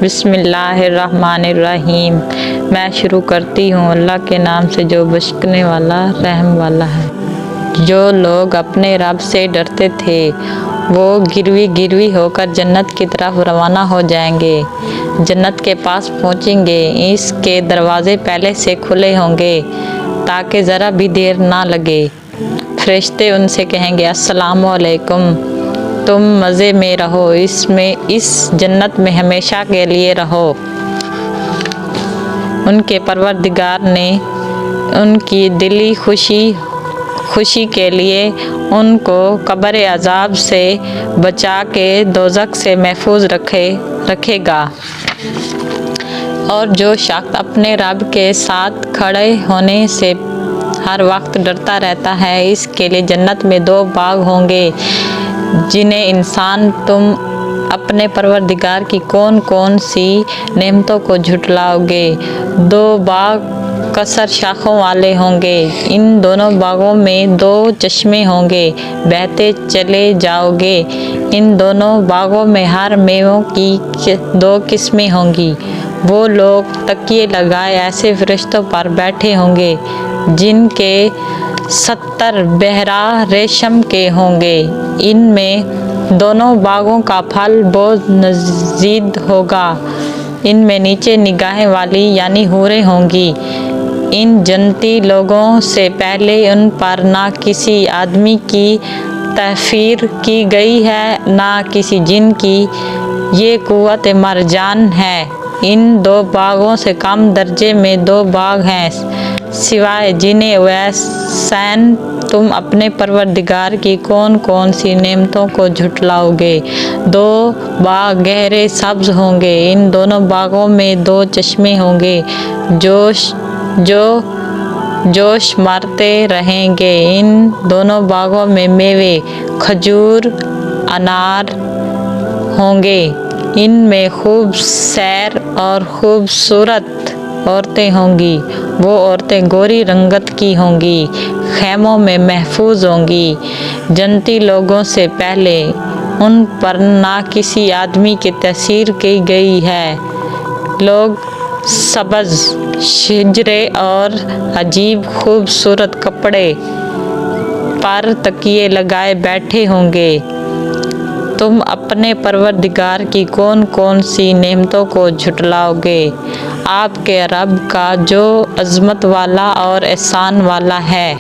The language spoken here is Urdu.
بسم اللہ الرحمن الرحیم۔ میں شروع کرتی ہوں اللہ کے نام سے جو بخشنے والا رحم والا ہے۔ جو لوگ اپنے رب سے ڈرتے تھے وہ گروی گروی ہو کر جنت کی طرف روانہ ہو جائیں گے، جنت کے پاس پہنچیں گے۔ اس کے دروازے پہلے سے کھلے ہوں گے تاکہ ذرا بھی دیر نہ لگے۔ فرشتے ان سے کہیں گے السلام علیکم، تم مزے میں رہو، اس جنت میں ہمیشہ کے لیے رہو۔ ان کے پروردگار نے ان کی دلی خوشی کے لیے ان کو قبر عذاب سے بچا کے دوزخ سے محفوظ رکھے گا۔ اور جو شخص اپنے رب کے ساتھ کھڑے ہونے سے ہر وقت ڈرتا رہتا ہے، اس کے لیے جنت میں 2 باغ ہوں گے جنہیں انسان تم اپنے پروردگار کی کون کون سی نعمتوں کو جھٹلاؤ گے۔ 2 باغ قصر شاخوں والے ہوں گے، ان دونوں باغوں میں 2 چشمے ہوں گے، بہتے چلے جاؤ گے۔ ان دونوں باغوں میں ہر میووں کی 2 قسمیں ہوں گی۔ وہ لوگ تکیے لگائے ایسے فرشتوں پر بیٹھے ہوں گے جن کے 70 بہرہ ریشم کے ہوں گے۔ ان میں دونوں باغوں کا پھل بہت لذیذ ہوگا۔ ان میں نیچے نگاہیں والی یعنی حوریں ہوں گی۔ ان جنتی لوگوں سے پہلے ان پر نہ کسی آدمی کی تحفیر کی گئی ہے نہ کسی جن کی۔ یہ قوت مرجان ہے۔ ان 2 باغوں سے کم درجے میں 2 باغ ہیں سوائے جنہیں ویسین تم اپنے پروردگار کی کون کون سی نعمتوں کو جھٹلاؤ گے۔ 2 باغ گہرے سبز ہوں گے، ان دونوں باغوں میں 2 چشمے ہوں گے جو جوش مارتے رہیں گے۔ ان دونوں باغوں میں میوے کھجور انار ہوں گے۔ ان میں خوب سیر اور خوبصورت عورتیں ہوں گی۔ وہ عورتیں گوری رنگت کی ہوں گی، خیموں میں محفوظ ہوں گی۔ جنتی لوگوں سے پہلے ان پر نہ کسی آدمی کی تحفیر کی گئی ہے۔ لوگ سبز شجرے اور عجیب خوبصورت کپڑے پر تکیے لگائے بیٹھے ہوں گے۔ تم اپنے پروردگار کی کون کون سی نعمتوں کو جھٹلاؤ گے؟ آپ کے رب کا جو عظمت والا اور احسان والا ہے۔